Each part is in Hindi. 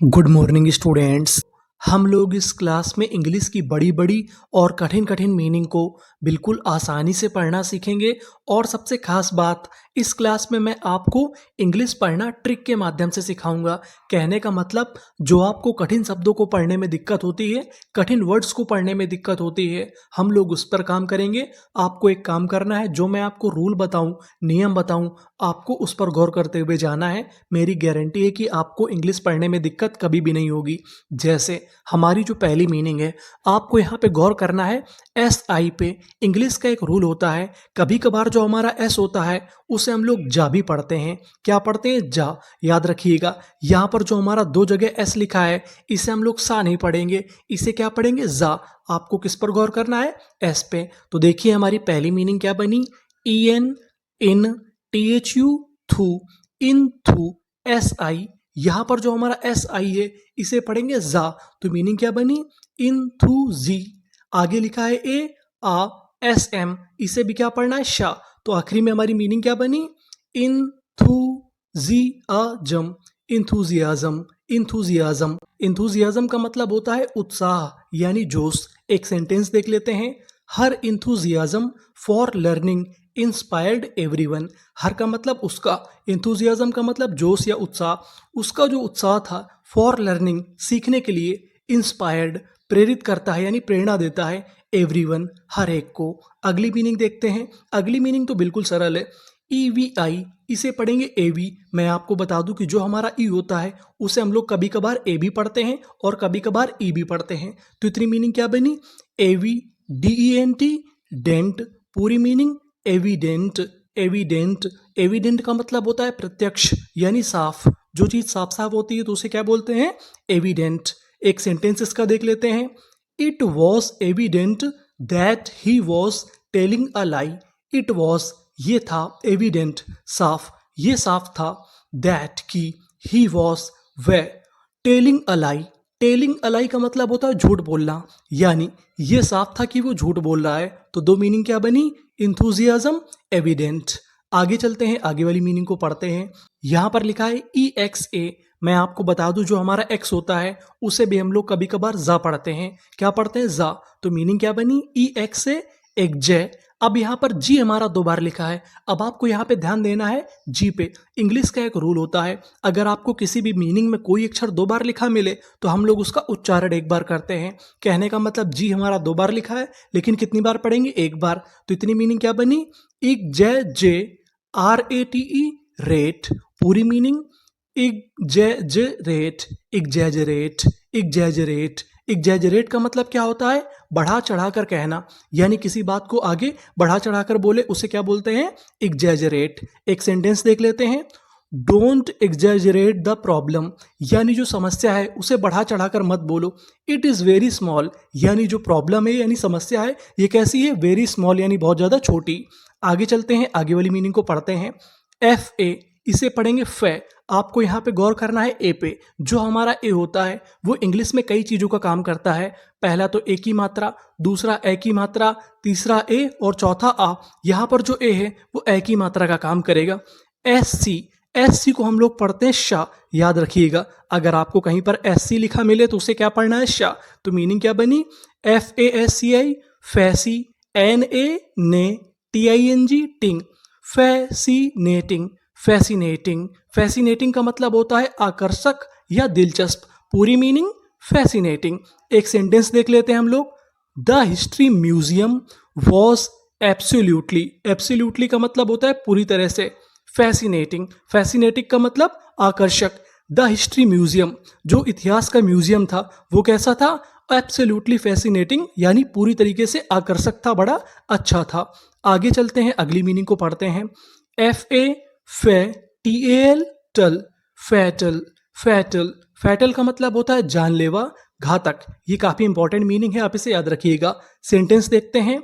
Good morning students. हम लोग इस क्लास में इंग्लिश की बड़ी बड़ी और कठिन कठिन मीनिंग को बिल्कुल आसानी से पढ़ना सीखेंगे। और सबसे खास बात, इस क्लास में मैं आपको इंग्लिश पढ़ना ट्रिक के माध्यम से सिखाऊंगा। कहने का मतलब, जो आपको कठिन शब्दों को पढ़ने में दिक्कत होती है, कठिन वर्ड्स को पढ़ने में दिक्कत होती है, हम लोग उस पर काम करेंगे। आपको एक काम करना है, जो मैं आपको रूल बताऊं, नियम बताऊं, आपको उस पर गौर करते हुए जाना है। मेरी गारंटी है कि आपको इंग्लिश पढ़ने में दिक्कत कभी भी नहीं होगी। जैसे हमारी जो पहली मीनिंग है, आपको यहाँ पे गौर करना है एस आई पे। इंग्लिश का एक रूल होता है, कभी कभार जो हमारा एस होता है उसे हम लोग जा भी पढ़ते हैं। क्या पढ़ते हैं? जा। याद रखिएगा, यहाँ पर जो हमारा दो जगह एस लिखा है, इसे हम लोग सा नहीं पढ़ेंगे, इसे क्या पढ़ेंगे? जा। आपको किस पर गौर करना है? एस पे। तो देखिए हमारी पहली मीनिंग क्या बनी? ई एन, इन, टी एच यू, थू, इन थू, एस आई। यहां पर जो हमारा एस आई है, इसे पढ़ेंगे जा। तो मीनिंग क्या बनी? इन थू जी। आगे लिखा है ए आ एस एम, इसे भी क्या पढ़ना है? शा। तो आखिरी में हमारी मीनिंग क्या बनी? इन थू जी अ जम, इंथुजियाजम। इंथुजियाजम, इंथुजियाजम का मतलब होता है उत्साह यानी जोश। एक सेंटेंस देख लेते हैं। Her enthusiasm for learning inspired everyone. Her का मतलब उसका, इंथुजियाजम का मतलब जोश या उत्साह। उसका जो उत्साह था फॉर लर्निंग, सीखने के लिए, इंस्पायर्ड, प्रेरित करता है यानी प्रेरणा देता है, एवरीवन, हर एक को। अगली मीनिंग देखते हैं। अगली मीनिंग तो बिल्कुल सरल है। ई वी आई, इसे पढ़ेंगे ए वी। मैं आपको बता दूं कि जो हमारा ई होता है उसे हम लोग कभी कभार ए भी पढ़ते हैं और कभी कभार ई भी पढ़ते हैं। तो इतनी मीनिंग क्या बनी? A V D E N T, dent. पूरी मीनिंग एविडेंट। एविडेंट, एविडेंट का मतलब होता है प्रत्यक्ष यानी साफ। जो चीज साफ साफ होती है तो उसे क्या बोलते हैं? एविडेंट। एक सेंटेंस इसका देख लेते हैं। It was evident that he was telling a lie. It was, ये था, एविडेंट, साफ, ये साफ था, दैट की, ही वॉज, वह, telling a lie. Telling a lie का मतलब होता है झूठ बोलना, यानी ये साफ था कि वो झूठ बोल रहा है। तो दो मीनिंग क्या बनी? Enthusiasm, evident. आगे चलते हैं, आगे वाली मीनिंग को पढ़ते हैं। यहां पर लिखा है ई एक्स ए। मैं आपको बता दूं, जो हमारा एक्स होता है उसे भी हम लोग कभी कभार जा पढ़ते हैं। क्या पढ़ते हैं? जा। तो मीनिंग क्या बनी? ई एक्स ए, एक जय। अब यहाँ पर जी हमारा दो बार लिखा है। अब आपको यहाँ पे ध्यान देना है जी पे। इंग्लिश का एक रूल होता है, अगर आपको किसी भी मीनिंग में कोई अक्षर दो बार लिखा मिले तो हम लोग उसका उच्चारण एक बार करते हैं। कहने का मतलब, जी हमारा दो बार लिखा है, लेकिन कितनी बार पढ़ेंगे? एक बार। तो इतनी मीनिंग क्या बनी? एक जय जे, R A T E, rate. पूरी meaning exaggerate, exaggerate, exaggerate. Exaggerate का मतलब क्या होता है? बढ़ा चढ़ाकर कहना, यानी किसी बात को आगे बढ़ा चढ़ाकर बोले उसे क्या बोलते हैं? एग्जैजरेट। एक सेंटेंस देख लेते हैं। डोंट एग्जैजरेट द प्रॉब्लम, यानी जो समस्या है उसे बढ़ा चढ़ाकर मत बोलो। इट इज़ वेरी स्मॉल, यानी जो प्रॉब्लम है यानी समस्या है, ये कैसी है? वेरी स्मॉल, यानी बहुत ज़्यादा छोटी। आगे चलते हैं, आगे वाली मीनिंग को पढ़ते हैं। एफ ए, इसे पढ़ेंगे फे। आपको यहाँ पे गौर करना है ए पे। जो हमारा ए होता है वो इंग्लिश में कई चीज़ों का काम करता है। पहला तो ए की मात्रा, दूसरा ए की मात्रा, तीसरा ए और चौथा आ। यहाँ पर जो ए है वो ए की मात्रा का काम करेगा। एस सी, एस सी को हम लोग पढ़ते हैं शा। याद रखिएगा, अगर आपको कहीं पर एस सी लिखा मिले तो उसे क्या पढ़ना है? शा। तो मीनिंग क्या बनी? F A S C I, fasci, N A na, T I N G, टिंग, फैसिनेटिंग। फैसिनेटिंग, फैसिनेटिंग का मतलब होता है आकर्षक या दिलचस्प। पूरी मीनिंग फैसिनेटिंग। एक सेंटेंस देख लेते हैं हम लोग। The history museum was absolutely, absolutely का मतलब होता है पूरी तरह से, फैसिनेटिंग। फैसिनेटिंग का मतलब आकर्षक। द हिस्ट्री म्यूजियम, जो इतिहास का म्यूजियम था वो कैसा था? एब्सोल्यूटली फैसिनेटिंग, यानी पूरी तरीके से आकर्षक था, बड़ा अच्छा था। आगे चलते हैं, अगली मीनिंग को पढ़ते हैं। एफ ए फे, टी ए एल, टल, फैटल। फैटल, फैटल का मतलब होता है जानलेवा, घातक। ये काफी इंपॉर्टेंट मीनिंग है, आप इसे याद रखिएगा। सेंटेंस देखते हैं।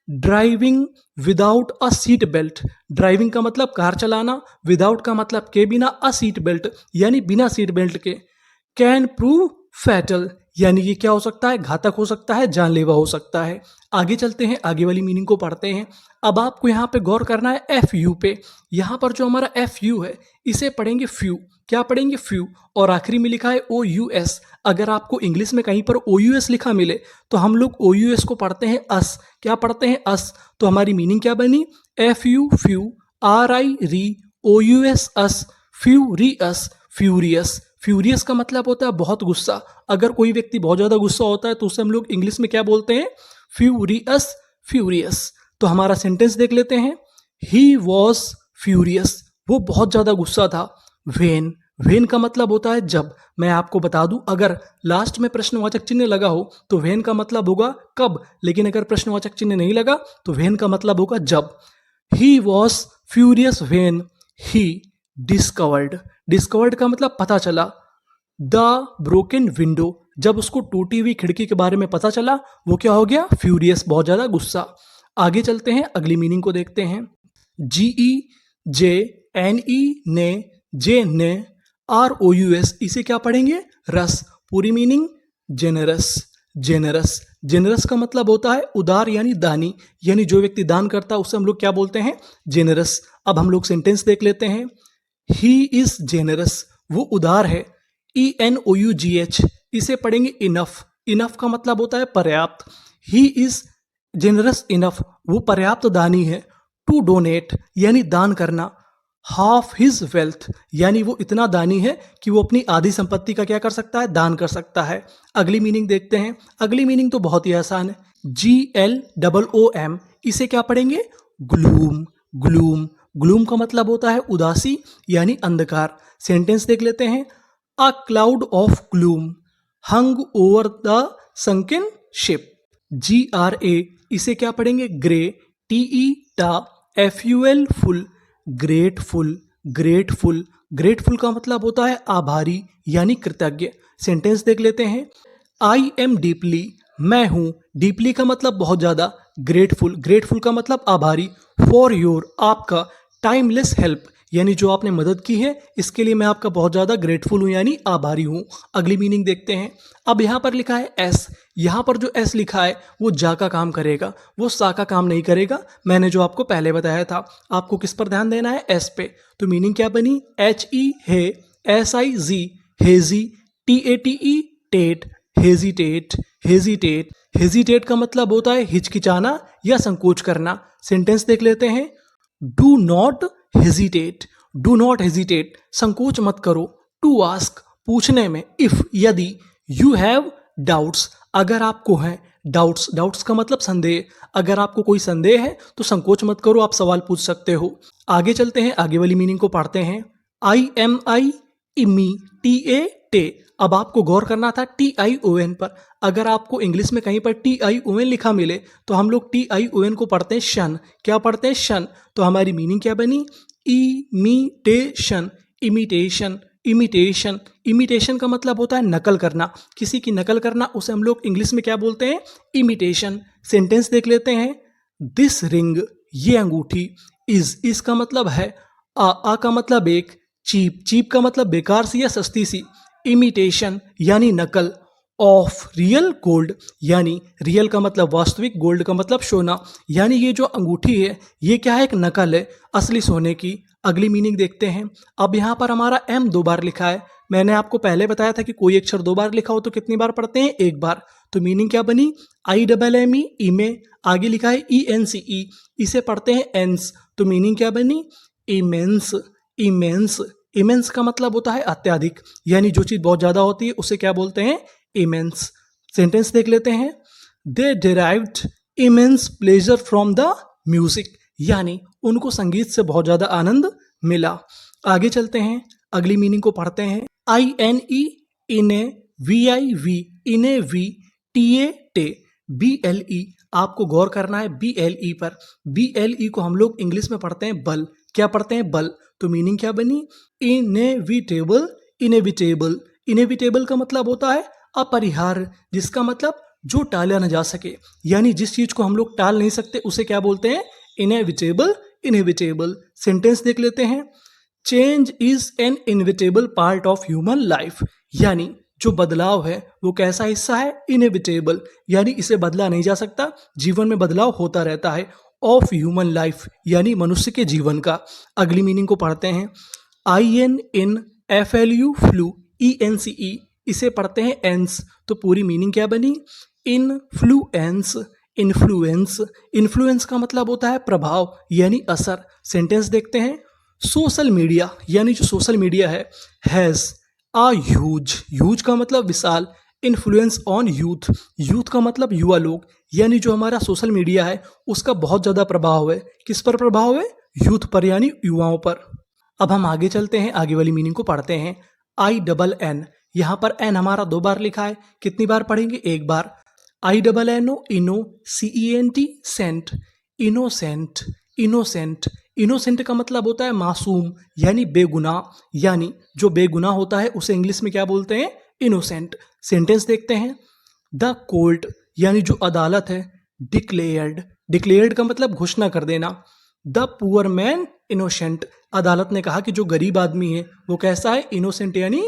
Driving without a seat belt. Driving का मतलब कार चलाना, विदाउट का मतलब के बिना, अ सीट बेल्ट यानी बिना सीट बेल्ट के, कैन प्रूव फैटल, यानी ये क्या हो सकता है? घातक हो सकता है, जानलेवा हो सकता है। आगे चलते हैं, आगे वाली मीनिंग को पढ़ते हैं। अब आपको यहाँ पे गौर करना है एफ यू पे। यहाँ पर जो हमारा एफ यू है इसे पढ़ेंगे फ्यू। क्या पढ़ेंगे फ्यू। और आखिरी में लिखा है ओ यू एस। अगर आपको इंग्लिश में कहीं पर ओ यू एस लिखा मिले तो हम लोग ओ यू एस को पढ़ते हैं अस। क्या पढ़ते हैं अस। तो हमारी मीनिंग क्या बनी, F U few, R I re, O U S us, furious, furious. Furious का मतलब होता है बहुत गुस्सा। अगर कोई व्यक्ति बहुत ज़्यादा गुस्सा होता है तो उसे हम लोग इंग्लिश में क्या बोलते हैं, फ्यूरियस, फ्यूरियस। तो हमारा सेंटेंस देख लेते हैं, ही वॉज फ्यूरियस, वो बहुत ज़्यादा गुस्सा था। वेन, वेन का मतलब होता है जब। मैं आपको बता दूं, अगर लास्ट में प्रश्नवाचक चिन्ह लगा हो तो वेन का मतलब होगा कब, लेकिन अगर प्रश्नवाचक चिन्ह नहीं लगा तो वेन का मतलब होगा जब। He was furious when he discovered, discovered का मतलब पता चला। द ब्रोकन विंडो, जब उसको टूटी हुई खिड़की के बारे में पता चला वो क्या हो गया, फ्यूरियस, बहुत ज़्यादा गुस्सा। आगे चलते हैं, अगली मीनिंग को देखते हैं। GEJNE ने, जे ने, ROUS, इसे क्या पढ़ेंगे, रस। पूरी मीनिंग जेनरस, जेनरस। जेनरस का मतलब होता है उदार यानी दानी, यानी जो व्यक्ति दान करता है उसे हम लोग क्या बोलते हैं, जेनरस। अब हम लोग सेंटेंस देख लेते हैं। ही इज जेनरस, वो उदार है। ENOUGH, इसे पढ़ेंगे इनफ। इनफ का मतलब होता है पर्याप्त। ही इज जेनरस इनफ, वो पर्याप्त दानी है। टू डोनेट यानी दान करना। हाफ हिज वेल्थ, यानी वो इतना दानी है कि वो अपनी आधी संपत्ति का क्या कर सकता है, दान कर सकता है। अगली मीनिंग देखते हैं। अगली मीनिंग तो बहुत ही आसान है, GLOOM, इसे क्या पढ़ेंगे, ग्लूम, ग्लूम। ग्लूम का मतलब होता है उदासी यानी अंधकार। सेंटेंस देख लेते हैं। A cloud of gloom hung over the sunken ship. GRA, इसे क्या पढ़ेंगे, ग्रे, TE टा, FUL full, grateful, grateful. Grateful का मतलब होता है आभारी यानी कृतज्ञ। सेंटेंस देख लेते हैं। आई एम डीपली, मैं हूं, डीपली का मतलब बहुत ज्यादा, ग्रेटफुल, ग्रेटफुल का मतलब आभारी। फॉर योर, आपका, टाइमलेस हेल्प, यानी जो आपने मदद की है इसके लिए मैं आपका बहुत ज़्यादा ग्रेटफुल हूँ यानी आभारी हूँ। अगली मीनिंग देखते हैं। अब यहाँ पर लिखा है एस, यहाँ पर जो एस लिखा है वो जा का काम करेगा, वो सा का काम नहीं करेगा। मैंने जो आपको पहले बताया था, आपको किस पर ध्यान देना है, एस पे। तो मीनिंग क्या बनी, HE है, SIZ hesi, TATE tate, hesitate, hesitate. Hesitate का मतलब होता है हिचकिचाना या संकोच करना। सेंटेंस देख लेते हैं। Do not hesitate, do not hesitate, संकोच मत करो। टू आस्क, पूछने में। इफ, यदि। यू हैव डाउट्स, अगर आपको है डाउट्स, डाउट्स का मतलब संदेह। अगर आपको कोई संदेह है तो संकोच मत करो, आप सवाल पूछ सकते हो। आगे चलते हैं, आगे वाली मीनिंग को पढ़ते हैं। IMI इमी, TA टे। अब आपको गौर करना था TION पर। अगर आपको इंग्लिश में कहीं पर TION लिखा मिले तो हम लोग TION को पढ़ते हैं शन। क्या पढ़ते हैं, शन। तो हमारी मीनिंग क्या बनी, इमिटेशन, इमिटेशन, इमिटेशन। इमिटेशन का मतलब होता है नकल करना, किसी की नकल करना, उसे हम लोग इंग्लिश में क्या बोलते हैं, इमिटेशन। सेंटेंस देख लेते हैं। दिस रिंग, ये अंगूठी। इज, इसका मतलब है, आ का मतलब एक, चीप, चीप का मतलब बेकार सी या सस्ती सी। इमिटेशन यानी नकल। ऑफ रियल गोल्ड, यानी रियल का मतलब वास्तविक, गोल्ड का मतलब सोना। यानी ये जो अंगूठी है ये क्या है, एक नकल है असली सोने की। अगली मीनिंग देखते हैं। अब यहाँ पर हमारा M 2 बार लिखा है। मैंने आपको पहले बताया था कि कोई अक्षर 2 बार लिखा हो तो कितनी बार पढ़ते हैं, 1 बार। तो मीनिंग क्या बनी, IMME, इमे। आगे लिखा है ENCE, इसे पढ़ते हैं एंस। तो मीनिंग क्या बनी, इमेंस, इमेंस। इमेंस का मतलब होता है अत्यधिक, यानी जो चीज़ बहुत ज़्यादा होती है उसे क्या बोलते हैं, इमेंस। सेंटेंस देख लेते हैं। They derived immense pleasure from the music, यानी उनको संगीत से बहुत ज़्यादा आनंद मिला। आगे चलते हैं, अगली मीनिंग को पढ़ते हैं। INE इने, VIV इने, वी, TA टे, BLE, आपको गौर करना है BLE पर। BLE को हम लोग इंग्लिश में पढ़ते हैं बल। क्या पढ़ते हैं, बल। तो मीनिंग क्या बनी, इनेविटेबल, इनेविटेबल। इनेविटेबल का मतलब होता है अपरिहार्य, जिसका मतलब जो टाला न जा सके, यानी जिस चीज को हम लोग टाल नहीं सकते उसे क्या बोलते हैं, इनेविटेबल, इनेविटेबल। सेंटेंस देख लेते हैं। Change is an inevitable part of human life, यानी जो बदलाव है वो कैसा हिस्सा है, इनेविटेबल, यानी इसे बदला नहीं जा सकता, जीवन में बदलाव होता रहता है। ऑफ ह्यूमन लाइफ, यानी मनुष्य के जीवन का। अगली मीनिंग को पढ़ते हैं। IN in FLU flu, ENCE इसे पढ़ते हैं एंस, तो पूरी मीनिंग क्या बनी? Influence, influence. इन्फ्लुएंस का मतलब होता है प्रभाव यानी असर। सेंटेंस देखते हैं। सोशल मीडिया यानी जो सोशल मीडिया है हैज़ अ ह्यूज, ह्यूज का मतलब विशाल, इन्फ्लुएंस ऑन यूथ, यूथ का मतलब युवा लोग, यानी जो हमारा सोशल मीडिया है उसका बहुत ज़्यादा प्रभाव है। किस पर प्रभाव है? यूथ पर यानी युवाओं पर। अब हम आगे चलते हैं, आगे वाली मीनिंग को पढ़ते हैं। INN, यहाँ पर एन हमारा 2 बार लिखा है, कितनी बार पढ़ेंगे? 1 बार। INNO, inno, CENT, cent, innocent, innocent. Innocent का मतलब होता है मासूम यानी बेगुनाह, यानी जो बेगुनाह होता है उसे इंग्लिश में क्या बोलते हैं? इनोसेंट। सेंटेंस देखते हैं। द कोर्ट यानी जो अदालत है डिक्लेयर्ड, डिक्लेयर्ड का मतलब घोषणा कर देना। द पुअर मैन इनोसेंट, अदालत ने कहा कि जो गरीब आदमी है वो कैसा है? इनोसेंट यानी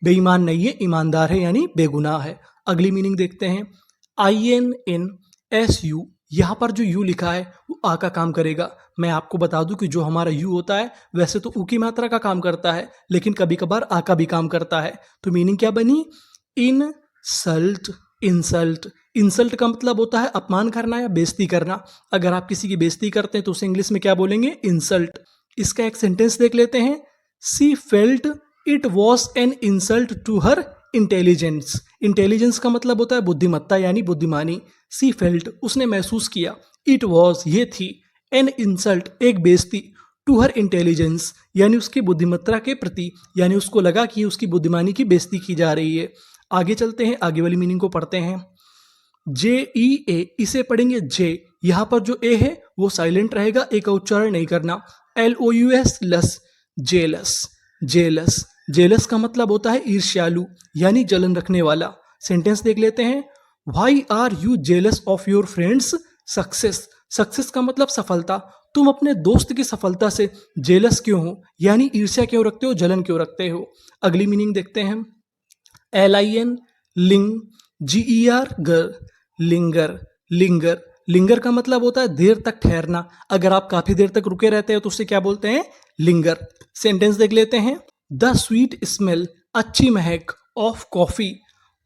बेईमान नहीं है, ईमानदार है यानी बेगुनाह है। अगली मीनिंग देखते हैं। INNSU, यहाँ पर जो यू लिखा है वो आ का काम करेगा। मैं आपको बता दूं कि जो हमारा यू होता है वैसे तो ऊ की मात्रा का काम करता है, लेकिन कभी कभार आ का भी काम करता है। तो मीनिंग क्या बनी? Insult, insult. इंसल्ट का मतलब होता है अपमान करना या बेइज्जती करना। अगर आप किसी की बेइज्जती करते हैं तो उसे इंग्लिश में क्या बोलेंगे? इंसल्ट। इसका एक सेंटेंस देख लेते हैं। She felt it was an insult to her intelligence, intelligence का मतलब होता है बुद्धिमत्ता यानी बुद्धिमानी। सी फेल्ट, उसने महसूस किया, इट वॉज, ये थी, एन इंसल्ट, एक बेइज्जती, टू हर इंटेलिजेंस यानी उसकी बुद्धिमत्ता के प्रति, यानी उसको लगा कि उसकी बुद्धिमानी की बेइज्जती की जा रही है। आगे चलते हैं, आगे वाली मीनिंग को पढ़ते हैं। JEA, इसे पढ़ेंगे जे, यहाँ पर जो ए है वो साइलेंट रहेगा, ए का उच्चारण नहीं करना। LOUS लस, जेलस, जेलस। जेलस का मतलब होता है ईर्ष्यालु यानी जलन रखने वाला। सेंटेंस देख लेते हैं। Why are you jealous of your friend's success, success का मतलब सफलता। तुम अपने दोस्त की सफलता से जेलस क्यों हो यानी ईर्ष्या क्यों रखते हो, जलन क्यों रखते हो। अगली मीनिंग देखते हैं। LIN लिंग, GER गर, लिंगर, लिंगर। लिंगर का मतलब होता है देर तक ठहरना। अगर आप काफी देर तक रुके रहते हो तो उसे क्या बोलते हैं? लिंगर। सेंटेंस देख लेते हैं। द स्वीट स्मेल, अच्छी महक, of coffee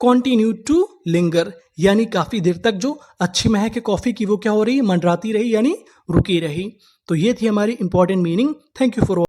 continue to linger, यानी काफी देर तक जो अच्छी महक है कॉफी की वो क्या हो रही? मंडराती रही यानी रुकी रही। तो ये थी हमारी important meaning. Thank you for